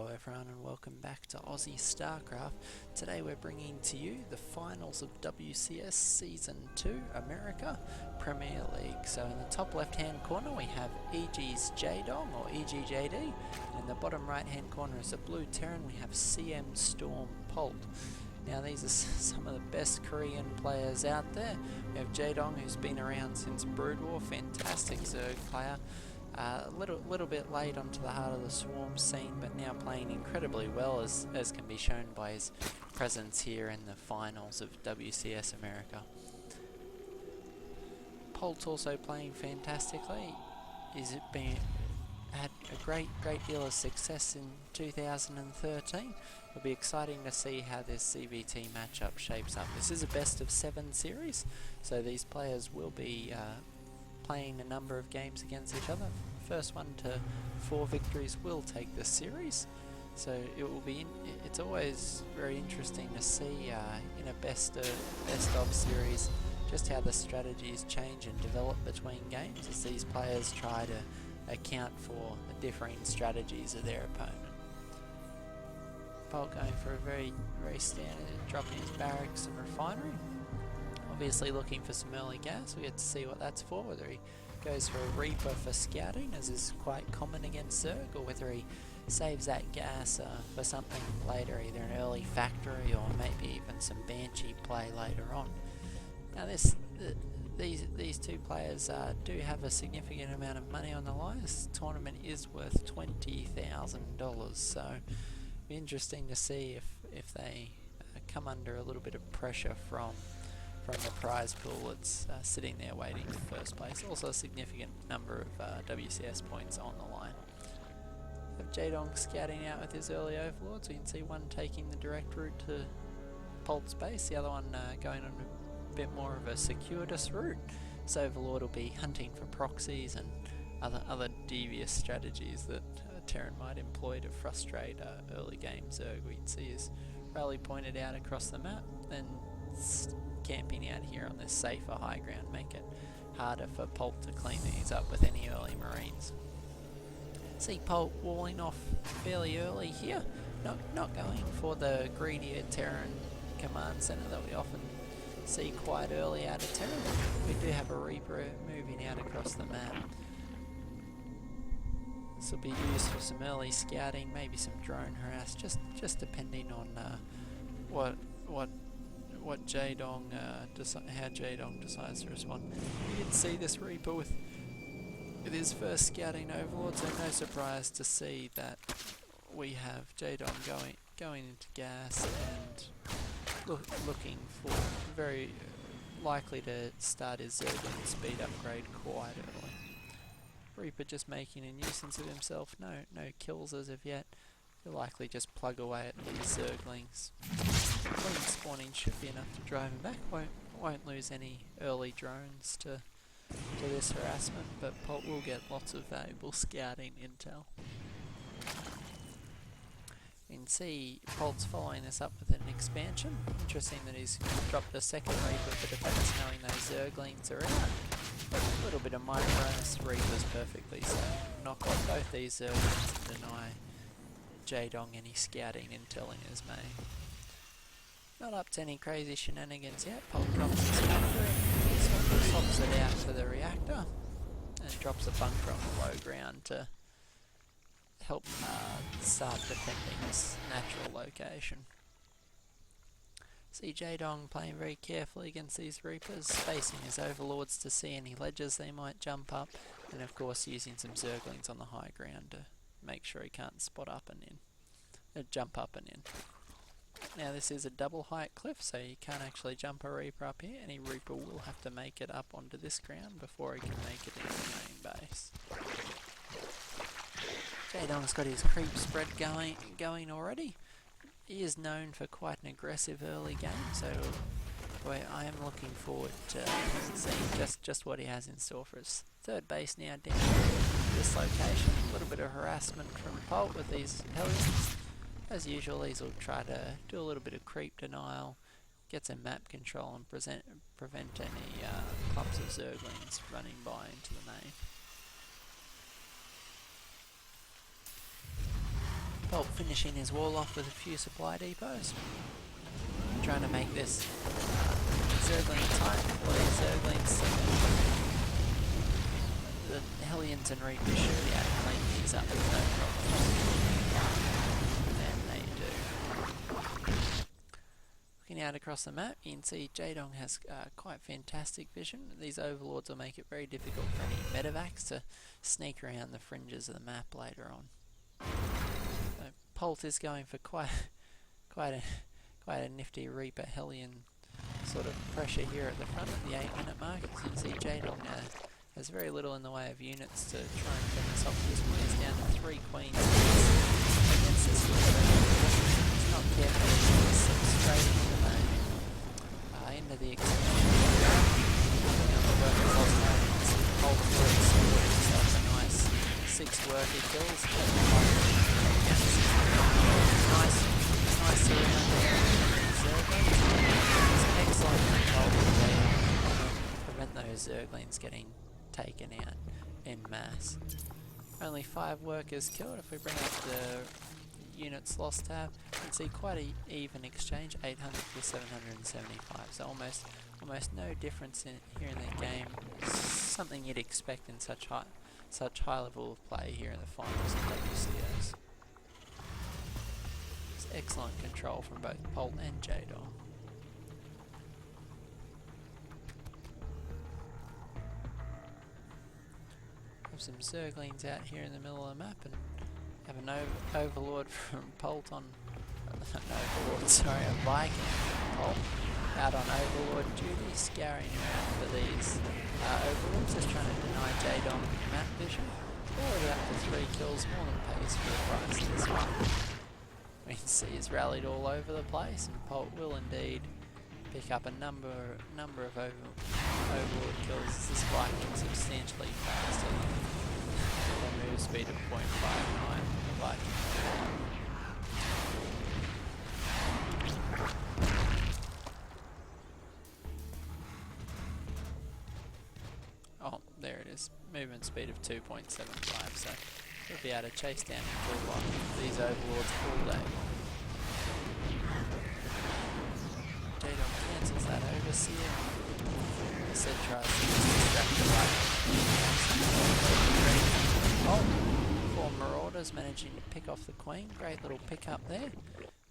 Hello everyone and welcome back to Aussie Starcraft. Today we're bringing to you the Finals of WCS Season 2 America Premier League. So in the top left hand corner we have EG's Jaedong or EGJD, and in the bottom right hand corner is the blue Terran. We have CMStormPolt. Now these are some of the best Korean players out there. We have Jaedong, who's been around since Brood War, fantastic Zerg player. A little bit late onto the Heart of the Swarm scene, but now playing incredibly well, as can be shown by his presence here in the finals of WCS America. Polt also playing fantastically. He's had a great deal of success in 2013. It'll be exciting to see how this CVT matchup shapes up. This is a best of 7 series, so these players will be playing a number of games against each other. First 1 to 4 victories will take the series, so it will be. It's always very interesting to see in a best of series just how the strategies change and develop between games as these players try to account for the differing strategies of their opponent. Polt going for a very standard, dropping his barracks and refinery. Obviously looking for some early gas. We get to see what that's for, whether he goes for a Reaper for scouting, as is quite common against Zerg, or whether he saves that gas for something later, either an early factory or maybe even some Banshee play later on. Now these two players do have a significant amount of money on the line. This tournament is worth $20,000, so it'll be interesting to see if they come under a little bit of pressure from the prize pool that's sitting there waiting for first place. Also a significant number of WCS points on the line. We have Jaedong scouting out with his early overlords. We can see one taking the direct route to Polt's base, the other one going on a bit more of a circuitous route. This overlord will be hunting for proxies and other devious strategies that Terran might employ to frustrate early game Zerg. We can see his rally pointed out across the map, then camping out here on this safer high ground, make it harder for Polt to clean these up with any early Marines. See Polt walling off fairly early here, not going for the greedier Terran command center that we often see quite early out of Terran. We do have a Reaper moving out across the map. This will be used for some early scouting, maybe some drone harass, just depending on what Jaedong how Jaedong decides to respond. You can see this Reaper with his first scouting overlord, so no surprise to see that we have Jaedong going into gas and looking for, very likely to start his Zergling speed upgrade quite early. Reaper just making a nuisance of himself. No kills as of yet. He'll likely just plug away at these Zerglings. Clean spawning should be enough to drive him back. Won't lose any early drones to this harassment, but Polt will get lots of valuable scouting intel. You can see Polt's following this up with an expansion. Interesting that he's dropped a second Reaper for defense, knowing those Zerglings are out. But a little bit of minor bonus, Reaper's perfectly safe. Knock off both these Zerglings and deny Jaedong any scouting intel in his main. Not up to any crazy shenanigans yet. Polt drops his bunker, swaps it out for the reactor, and drops a bunker on the low ground to help start defending this natural location. See Jaedong playing very carefully against these Reapers, spacing his overlords to see any ledges they might jump up, and of course using some Zerglings on the high ground to make sure he can't spot up and in, jump up and in. Now this is a double height cliff, so you can't actually jump a Reaper up here. Any Reaper will have to make it up onto this ground before he can make it into the main base. Jaedong's got his creep spread going already. He is known for quite an aggressive early game, so I am looking forward to seeing just what he has in store for us. Third base now down this location. A little bit of harassment from Polt with these Hellions. As usual, these will try to do a little bit of creep denial, get some map control and prevent any clumps of Zerglings running by into the main. Polt finishing his wall off with a few supply depots. Trying to make this Zergling tight, please. Zerglings. The Hellions and Reapers should be able to clean these up with no problem. And they do. Looking out across the map, you can see Jaedong has quite fantastic vision. These overlords will make it very difficult for any medevacs to sneak around the fringes of the map later on. So Polt is going for quite a nifty Reaper Hellion sort of pressure here at the front of the 8-minute mark. As you can see, Jaedong has very little in the way of units to try and finish off this one. He's down to 3 queens against this one. He's not careful, he's straight into the main, into the extension. The workers lost out. Polt works himself a nice 6 worker kills. Nice to remember excellent control to prevent those Zerglings getting taken out en masse. Only 5 workers killed. If we bring up the units lost tab, you can see quite an even exchange, 800 to 775. So almost no difference here in the game. Something you'd expect in such high level of play here in the finals of WCS. It's excellent control from both Polt and Jaedong. Have some Zerglings out here in the middle of the map, and have an overlord from Polt on a Viking from Polt out on overlord duty, scouring around for these overlords, just trying to deny Jaedong map vision. Already up to 3 kills, more than pays for the price of this one. We can see he's rallied all over the place, and Polt will indeed pick up a number of overlord kills. This Viking substantially faster than the move speed of 0.59 the Viking. Oh, there it is. Movement speed of 2.75, so we'll be able to chase down and kill one of these overlords all day. Jaedong cancels that overseer. Instead tries to distract the right. Oh, 4 marauders managing to pick off the queen. Great little pick up there.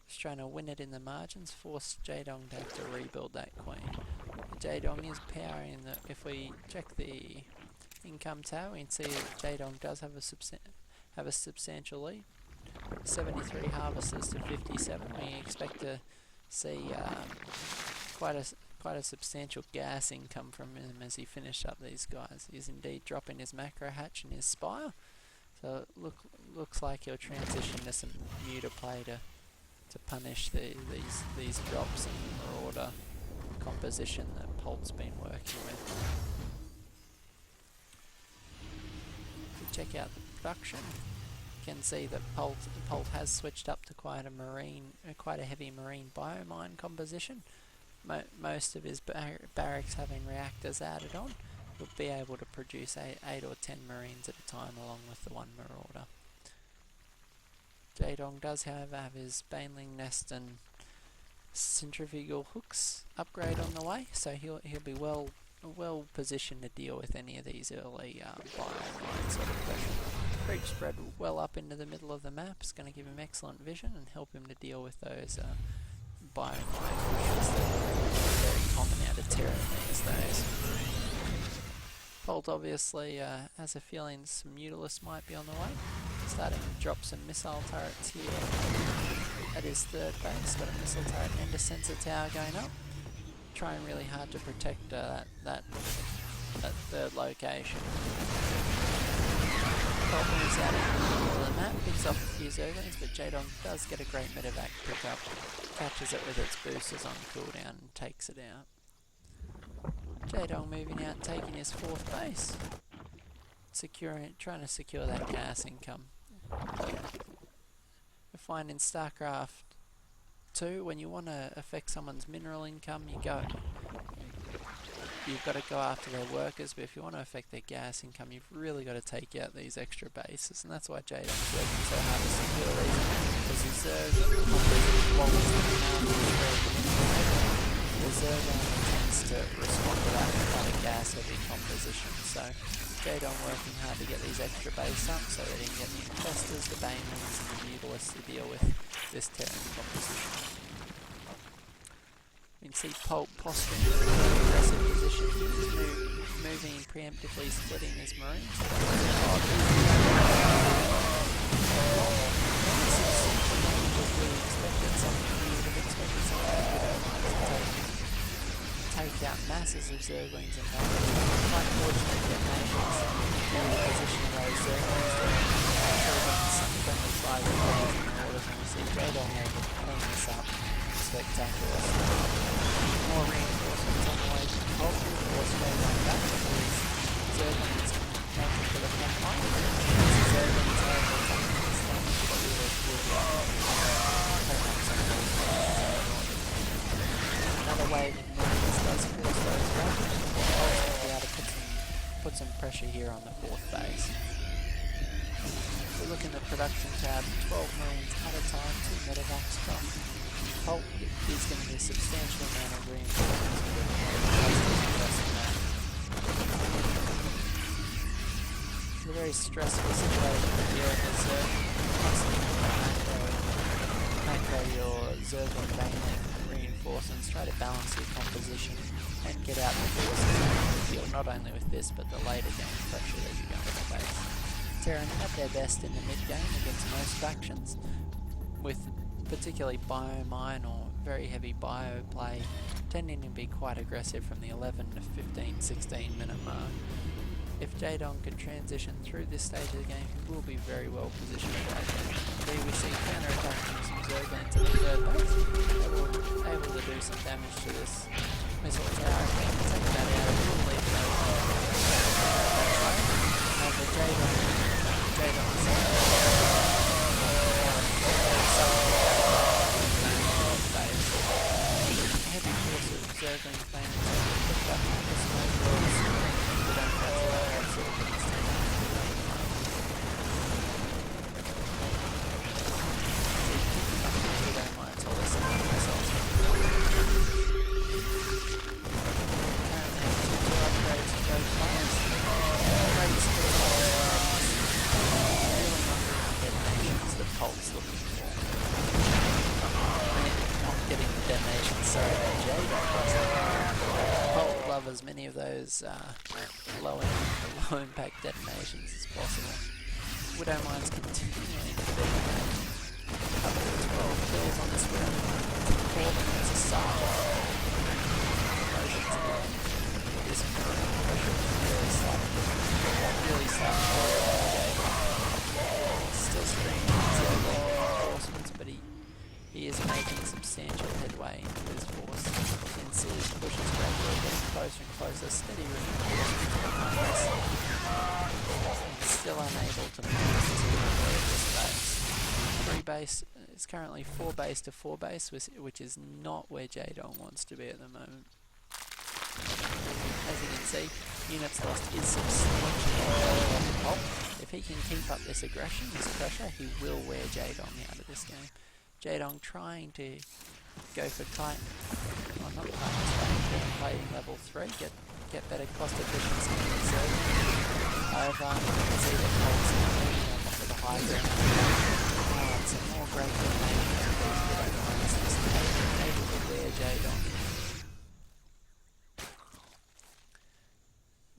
Just trying to win it in the margins, force Jaedong to have to rebuild that queen. Jaedong is powering the. If we check the income tower, we can see that Jaedong does have a substantial lead. 73 harvesters to 57. We expect to see quite a substantial gas income from him as he finished up these guys. He's indeed dropping his macro hatch and his spire, so it looks like he'll transition to some muta play to punish these drops and marauder composition that Polt's been working with. If we check out the production, you can see that Polt has switched up to quite a heavy marine biomine composition. Most of his barracks having reactors added on, will be able to produce 8 or 10 marines at a time along with the 1 marauder. Jaedong does, however, have his baneling nest and centrifugal hooks upgrade on the way, so he'll be well positioned to deal with any of these early biomine sort of pressure. Creep spread well up into the middle of the map. It's going to give him excellent vision and help him to deal with those biomine pushes that are very common out of Terran these days. Polt obviously has a feeling some Mutalisk might be on the way. Starting to drop some missile turrets here at his 3rd base. Got a missile turret and a sensor tower going up. Trying really hard to protect that 3rd location. Polt moves out in the middle of the map, picks off a few Zerglings, but Jaedong does get a great medevac pickup, catches it with its boosters on cooldown and takes it out. Jaedong moving out, taking his 4th base, trying to secure that gas income. We find in Starcraft 2, when you want to affect someone's mineral income, you've got to go after their workers, but if you want to affect their gas income, you've really got to take out these extra bases, and that's why Jaedong's working so hard to secure these. Polt the Zergon tends to respond to that with quite a gas-heavy composition, so Jaedong working hard to get these extra base up so that he can get the Infestors, the Banelings and the Mutalisks to deal with this Terran composition. We can see Polt posturing in a very aggressive position. He's moving preemptively, splitting his Marines. Take out masses of Zerglings and quite fortunate detonations in the position of those Zerglings to trigger some friendly fires and orders, and we see Jaedong able to clean this up. Spectacular. More reinforcements on the way to Polt, force Jaedong back to his Zerglings counter for the front line. Zerglings are able to take this damage, but we will turn up some of those another wave of Marines does force those back, and Polt will be able to put some pressure here on the fourth base. If we look in the production tab, 12 Marines at a time, 2 medevacs from Polt is going to be a substantial amount of reinforcements. It's a very stressful situation here as macro your Zergon Baneling reinforcements, try to balance your composition and get out the forces on the field, not only with this but the later game pressure that you go into the base. Terran had their best in the mid game against most factions, with particularly biomine or very heavy bio play tending to be quite aggressive from the 11 to 15, 16 minute mark. If Jaedong can transition through this stage of the game, he will be very well positioned for that game. Here we see counter-attacking some Zerglings to the third base, able to do some damage to this missile tower. Take that out, it will leave that way. And the Jaedong's heavy force of Zerglings plans to put that on the smoke walls. We don't have to sort of things to we don't mind all this missiles. Currently have 2 upgrades to go fast. Upgrades to really not getting the detonations that Polt's looking for. Not getting the detonations, sorry, that Jaedong. Polt will love as many of those low impact detonations as possible. Widowmine's continuing to detonate. Up to 12 kills on this round. It's a sergeant. Promotion to this current pressure really starting to still streaming reinforcements, but he is making substantial headway into this force. You can see his push is gradually getting closer and closer, steady reinforcements. Still unable to move to this base. 3 base, it's currently 4 base to 4 base, which is not where Jaedong wants to be at the moment. As you can see, units lost is substantial. If he can keep up this aggression, this pressure, he will wear Jaedong out of this game. Jaedong trying to go for Titan, well not Titan, plating level 3, get better cost efficiency in the zone. However, you can see that Polt's coming off of the high ground. Some more great detonations of these Widowmines, just able to wear Jaedong.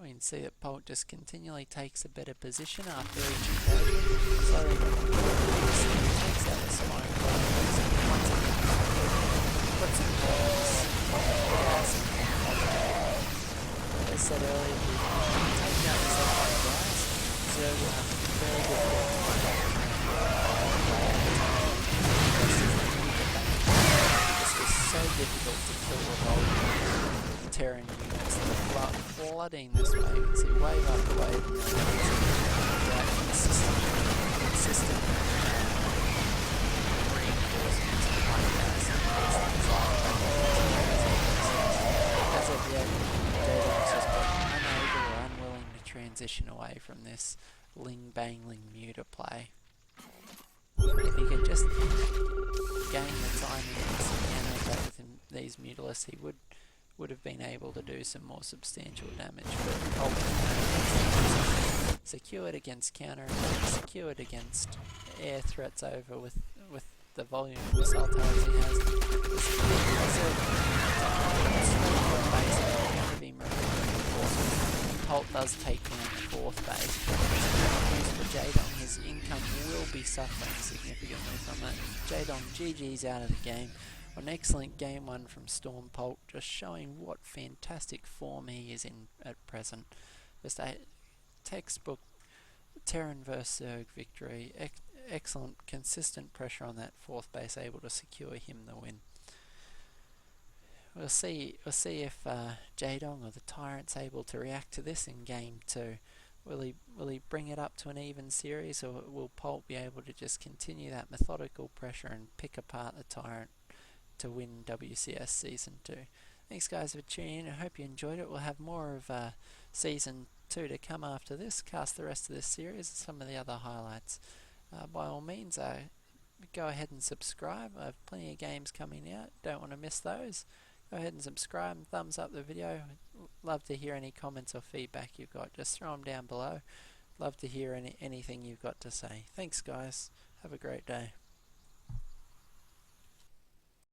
We can see that Polt just continually takes a better position after each engagement. So he takes out the smoke, once again, puts some bombs, gas, as I said earlier, we take out this extra gas, so we'll have a very good This was so difficult to kill revolving Terran units that are flooding this way. You can see wave after wave of that consistent reinforcements of high gas and as of yet, Jaedong's just been unable or unwilling to transition away from this Ling-Bangling muta play. If he could just gain the time in his Mutalisk, he would have been able to do some more substantial damage. But Polt secured against counter, secured against air threats over with the volume of missile turrets he has. Polt does take down the 4th base. For Jaedong, his income will be suffering significantly from that. Jaedong GG's out of the game. An excellent game 1 from StormPolt, just showing what fantastic form he is in at present. Just a textbook Terran vs Zerg victory. Excellent, consistent pressure on that 4th base, able to secure him the win. We'll see if Jaedong or the Tyrant's able to react to this in game 2. Will he bring it up to an even series, or will Polt be able to just continue that methodical pressure and pick apart the Tyrant to win WCS Season 2? Thanks guys for tuning in. I hope you enjoyed it. We'll have more of Season 2 to come after this. Cast the rest of this series and some of the other highlights. By all means, go ahead and subscribe. I have plenty of games coming out. Don't want to miss those. Go ahead and subscribe and thumbs up the video. Love to hear any comments or feedback you've got. Just throw them down below. Love to hear anything you've got to say. Thanks guys. Have a great day.